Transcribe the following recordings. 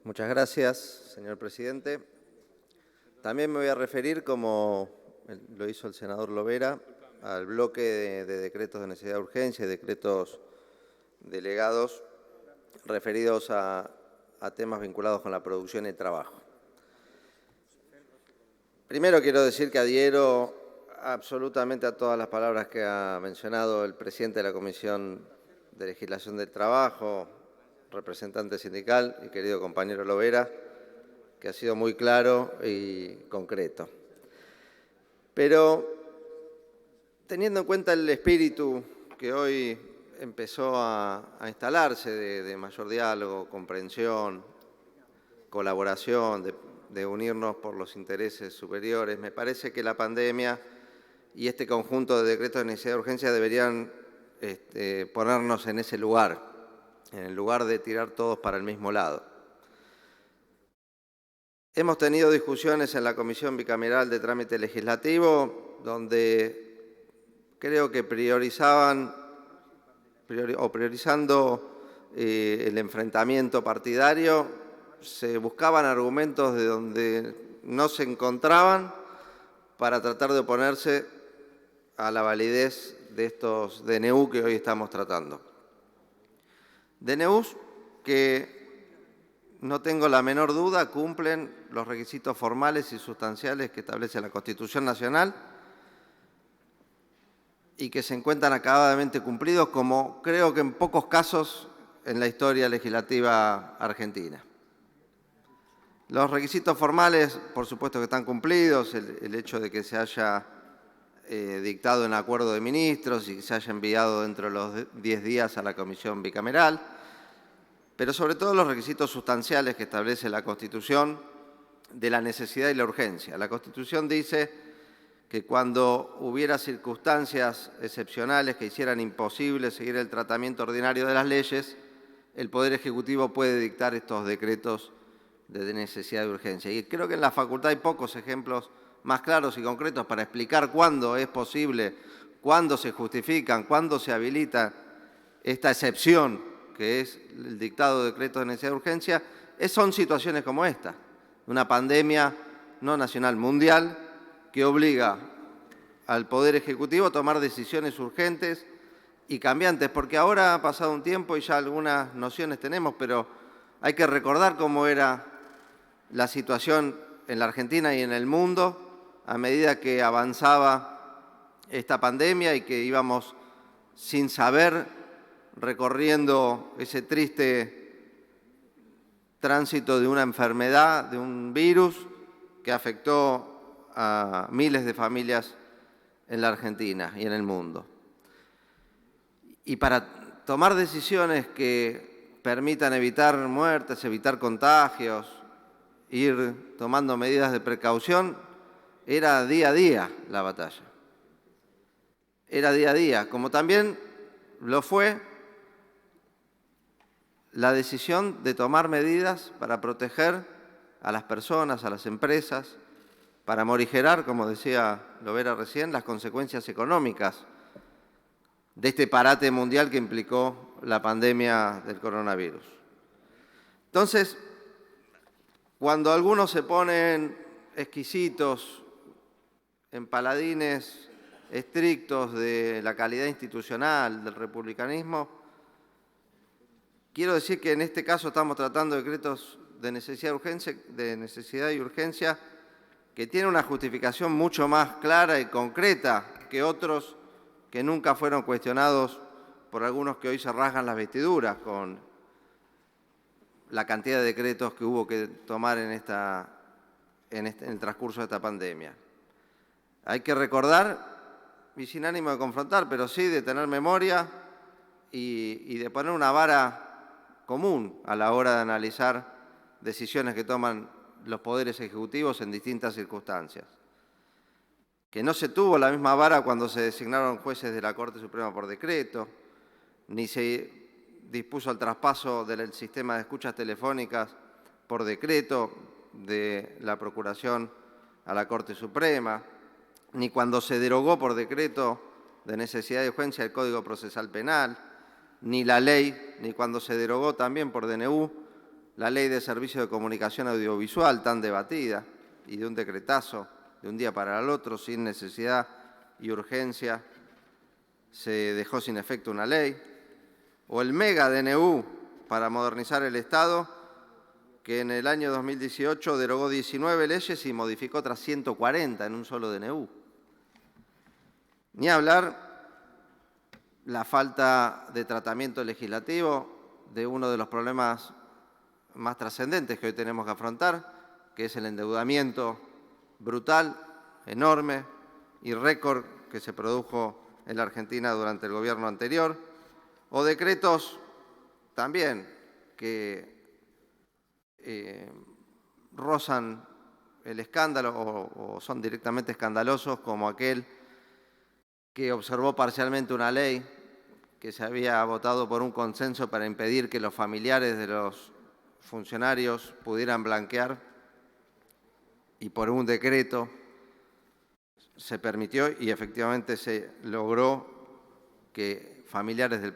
Muchas gracias, señor presidente. También me voy a referir, como lo hizo el senador Lovera, al bloque de decretos de necesidad de urgencia y decretos delegados referidos a temas vinculados con la producción y el trabajo. Primero quiero decir que adhiero absolutamente a todas las palabras que ha mencionado el presidente de la Comisión de Legislación del Trabajo, representante sindical y querido compañero Lovera, que ha sido muy claro y concreto. Pero teniendo en cuenta el espíritu que hoy empezó a instalarse de mayor diálogo, comprensión, colaboración, de unirnos por los intereses superiores, me parece que la pandemia y este conjunto de decretos de necesidad de urgencia deberían ponernos en ese lugar, en el lugar de tirar todos para el mismo lado. Hemos tenido discusiones en la Comisión Bicameral de Trámite Legislativo donde creo que priorizando el enfrentamiento partidario, se buscaban argumentos de donde no se encontraban para tratar de oponerse a la validez de estos DNU que hoy estamos tratando. DNUs que, no tengo la menor duda, cumplen los requisitos formales y sustanciales que establece la Constitución Nacional y que se encuentran acabadamente cumplidos, como creo que en pocos casos en la historia legislativa argentina. Los requisitos formales, por supuesto que están cumplidos, el hecho de que se haya dictado en acuerdo de ministros y que se haya enviado dentro de los 10 días a la Comisión Bicameral, pero sobre todo los requisitos sustanciales que establece la Constitución de la necesidad y la urgencia. La Constitución dice que cuando hubiera circunstancias excepcionales que hicieran imposible seguir el tratamiento ordinario de las leyes, el Poder Ejecutivo puede dictar estos decretos de necesidad de urgencia. Y creo que en la facultad hay pocos ejemplos más claros y concretos para explicar cuándo es posible, cuándo se justifican, cuándo se habilita esta excepción que es el dictado de decretos de necesidad de urgencia. Son situaciones como esta, una pandemia no nacional, mundial, que obliga al Poder Ejecutivo a tomar decisiones urgentes y cambiantes, porque ahora ha pasado un tiempo y ya algunas nociones tenemos, pero hay que recordar cómo era la situación en la Argentina y en el mundo a medida que avanzaba esta pandemia y que íbamos sin saber recorriendo ese triste tránsito de una enfermedad, de un virus que afectó a miles de familias en la Argentina y en el mundo. Y para tomar decisiones que permitan evitar muertes, evitar contagios, ir tomando medidas de precaución, era día a día la batalla. Era día a día, como también lo fue la decisión de tomar medidas para proteger a las personas, a las empresas, para morigerar, como decía Lovera recién, las consecuencias económicas de este parate mundial que implicó la pandemia del coronavirus. Entonces, cuando algunos se ponen exquisitos en paladines estrictos de la calidad institucional, del republicanismo, quiero decir que en este caso estamos tratando decretos de necesidad y urgencia que tienen una justificación mucho más clara y concreta que otros que nunca fueron cuestionados por algunos que hoy se rasgan las vestiduras con la cantidad de decretos que hubo que tomar en el transcurso de esta pandemia. Hay que recordar, y sin ánimo de confrontar, pero sí de tener memoria y de poner una vara común a la hora de analizar decisiones que toman los poderes ejecutivos en distintas circunstancias. Que no se tuvo la misma vara cuando se designaron jueces de la Corte Suprema por decreto, ni se dispuso el traspaso del sistema de escuchas telefónicas por decreto de la Procuración a la Corte Suprema, ni cuando se derogó por decreto de necesidad de urgencia el Código Procesal Penal, ni la ley, ni cuando se derogó también por DNU la Ley de Servicios de Comunicación Audiovisual tan debatida y de un decretazo de un día para el otro, sin necesidad y urgencia, se dejó sin efecto una ley, o el mega DNU para modernizar el Estado, que en el año 2018 derogó 19 leyes y modificó otras 140 en un solo DNU. Ni hablar la falta de tratamiento legislativo de uno de los problemas más trascendentes que hoy tenemos que afrontar, que es el endeudamiento brutal, enorme y récord que se produjo en la Argentina durante el gobierno anterior, o decretos también que rozan el escándalo o son directamente escandalosos, como aquel que observó parcialmente una ley que se había votado por un consenso para impedir que los familiares de los funcionarios pudieran blanquear, y por un decreto se permitió y efectivamente se logró que familiares del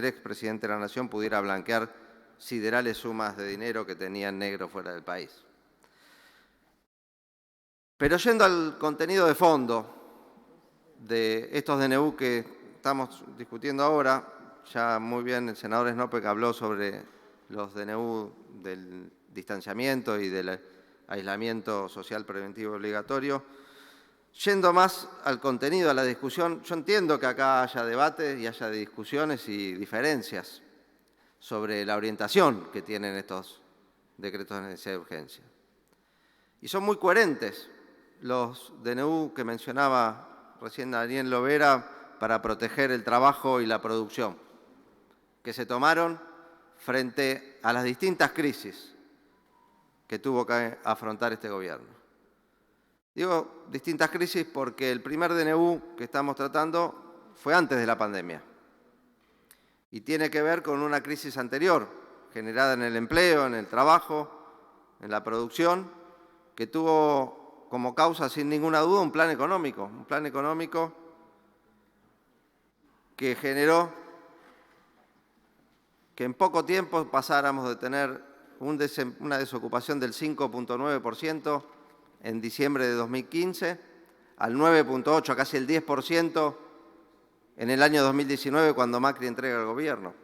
expresidente de la Nación pudieran blanquear siderales sumas de dinero que tenían negro fuera del país. Pero yendo al contenido de fondo de estos DNU que estamos discutiendo ahora, ya muy bien el senador Snopeck habló sobre los DNU del distanciamiento y del aislamiento social preventivo obligatorio. Yendo más al contenido, a la discusión, yo entiendo que acá haya debate y haya discusiones y diferencias sobre la orientación que tienen estos decretos de necesidad de urgencia. Y son muy coherentes los DNU que mencionaba recién Daniel Lovera para proteger el trabajo y la producción, que se tomaron frente a las distintas crisis que tuvo que afrontar este gobierno. Digo distintas crisis porque el primer DNU que estamos tratando fue antes de la pandemia y tiene que ver con una crisis anterior, generada en el empleo, en el trabajo, en la producción, que tuvo como causa, sin ninguna duda, un plan económico que generó que en poco tiempo pasáramos de tener una desocupación del 5,9% en diciembre de 2015 al 9,8%, casi el 10% en el año 2019 cuando Macri entrega el gobierno.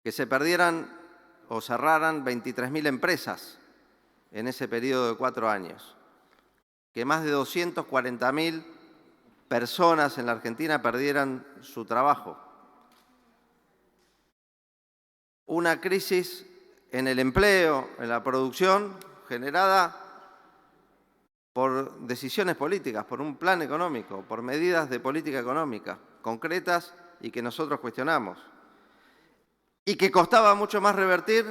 Que se perdieran o cerraran 23.000 empresas en ese periodo de 4 años. Que más de 240.000 personas en la Argentina perdieran su trabajo. Una crisis en el empleo, en la producción, generada por decisiones políticas, por un plan económico, por medidas de política económica concretas y que nosotros cuestionamos. Y que costaba mucho más revertir,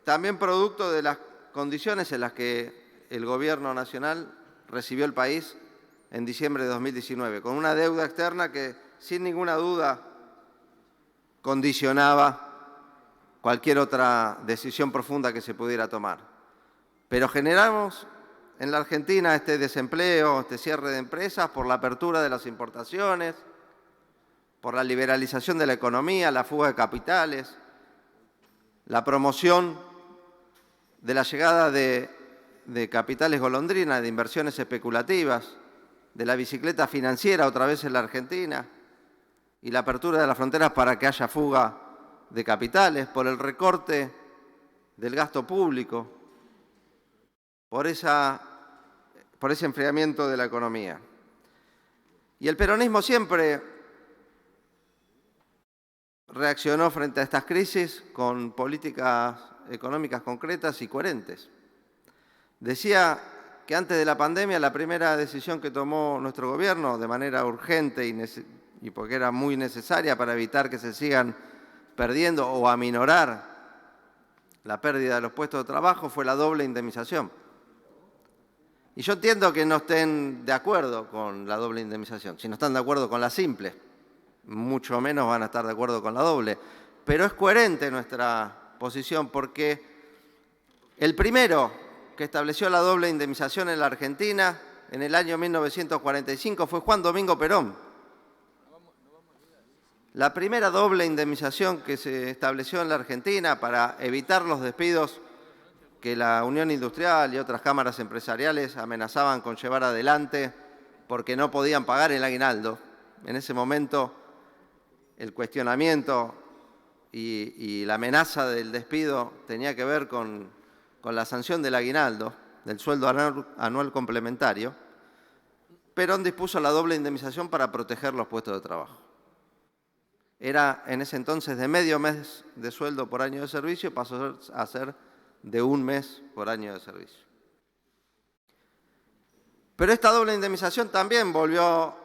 también producto de las condiciones en las que el Gobierno Nacional recibió el país en diciembre de 2019, con una deuda externa que, sin ninguna duda, condicionaba cualquier otra decisión profunda que se pudiera tomar. Pero generamos en la Argentina este desempleo, este cierre de empresas por la apertura de las importaciones, por la liberalización de la economía, la fuga de capitales, la promoción de la llegada de capitales golondrina, de inversiones especulativas, de la bicicleta financiera otra vez en la Argentina y la apertura de las fronteras para que haya fuga de capitales, por el recorte del gasto público, por ese enfriamiento de la economía. Y el peronismo siempre reaccionó frente a estas crisis con políticas económicas concretas y coherentes. Decía que antes de la pandemia la primera decisión que tomó nuestro gobierno de manera urgente y porque era muy necesaria para evitar que se sigan perdiendo o aminorar la pérdida de los puestos de trabajo fue la doble indemnización. Y yo entiendo que no estén de acuerdo con la doble indemnización, si no están de acuerdo con la simple, mucho menos van a estar de acuerdo con la doble. Pero es coherente nuestra posición porque el primero que estableció la doble indemnización en la Argentina en el año 1945 fue Juan Domingo Perón. La primera doble indemnización que se estableció en la Argentina para evitar los despidos que la Unión Industrial y otras cámaras empresariales amenazaban con llevar adelante porque no podían pagar el aguinaldo. En ese momento, el cuestionamiento y la amenaza del despido tenía que ver con la sanción del aguinaldo, del sueldo anual complementario. Perón dispuso la doble indemnización para proteger los puestos de trabajo. Era en ese entonces de medio mes de sueldo por año de servicio, pasó a ser de un mes por año de servicio. Pero esta doble indemnización también volvió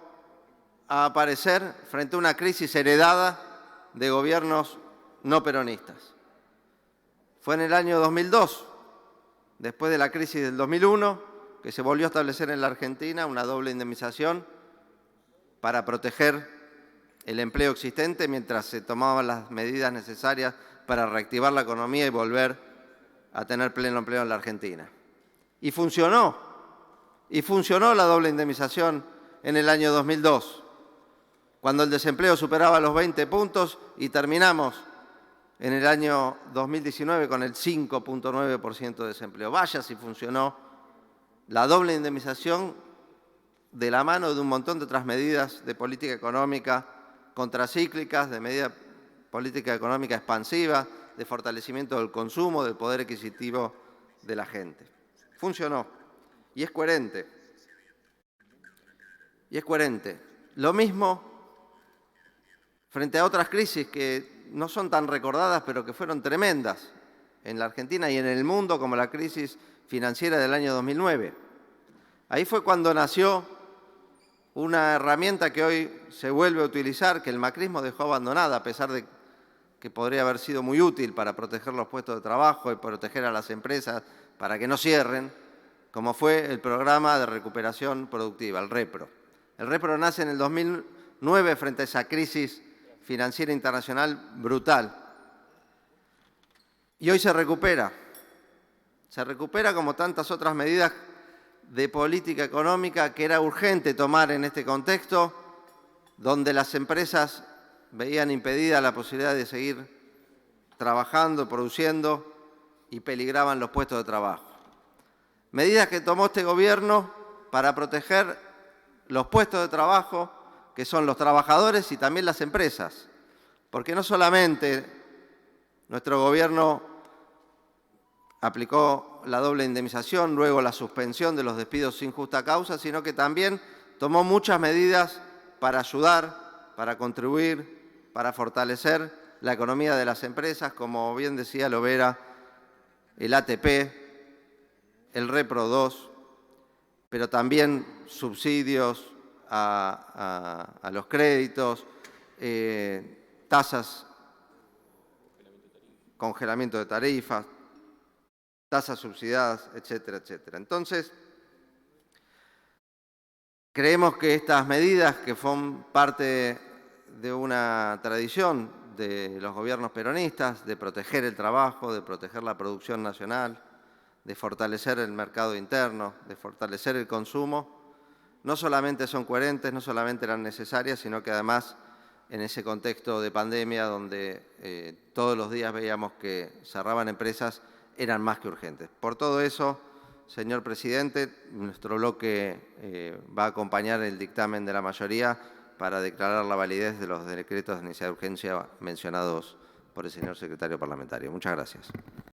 a aparecer frente a una crisis heredada de gobiernos no peronistas. Fue en el año 2002, después de la crisis del 2001, que se volvió a establecer en la Argentina una doble indemnización para proteger el empleo existente mientras se tomaban las medidas necesarias para reactivar la economía y volver a tener pleno empleo en la Argentina. Y funcionó la doble indemnización en el año 2002, cuando el desempleo superaba los 20 puntos y terminamos en el año 2019 con el 5,9% de desempleo. Vaya si funcionó la doble indemnización de la mano de un montón de otras medidas de política económica contracíclicas, de medida política económica expansiva, de fortalecimiento del consumo, del poder adquisitivo de la gente. Funcionó y es coherente. Lo mismo frente a otras crisis que no son tan recordadas, pero que fueron tremendas en la Argentina y en el mundo, como la crisis financiera del año 2009. Ahí fue cuando nació una herramienta que hoy se vuelve a utilizar, que el macrismo dejó abandonada, a pesar de que podría haber sido muy útil para proteger los puestos de trabajo y proteger a las empresas para que no cierren, como fue el Programa de Recuperación Productiva, el REPRO. El REPRO nace en el 2009 frente a esa crisis financiera internacional brutal. Y hoy se recupera como tantas otras medidas de política económica que era urgente tomar en este contexto, donde las empresas veían impedida la posibilidad de seguir trabajando, produciendo y peligraban los puestos de trabajo. Medidas que tomó este gobierno para proteger los puestos de trabajo, que son los trabajadores y también las empresas, porque no solamente nuestro gobierno aplicó la doble indemnización, luego la suspensión de los despidos sin justa causa, sino que también tomó muchas medidas para ayudar, para contribuir, para fortalecer la economía de las empresas, como bien decía Lovera, el ATP, el REPRO 2, pero también subsidios a los créditos, tasas, congelamiento de tarifas, tasas subsidiadas, etcétera, etcétera. Entonces, creemos que estas medidas, que son parte de una tradición de los gobiernos peronistas, de proteger el trabajo, de proteger la producción nacional, de fortalecer el mercado interno, de fortalecer el consumo, no solamente son coherentes, no solamente eran necesarias, sino que además en ese contexto de pandemia donde todos los días veíamos que cerraban empresas, eran más que urgentes. Por todo eso, señor presidente, nuestro bloque va a acompañar el dictamen de la mayoría para declarar la validez de los decretos de necesidad de urgencia mencionados por el señor secretario parlamentario. Muchas gracias.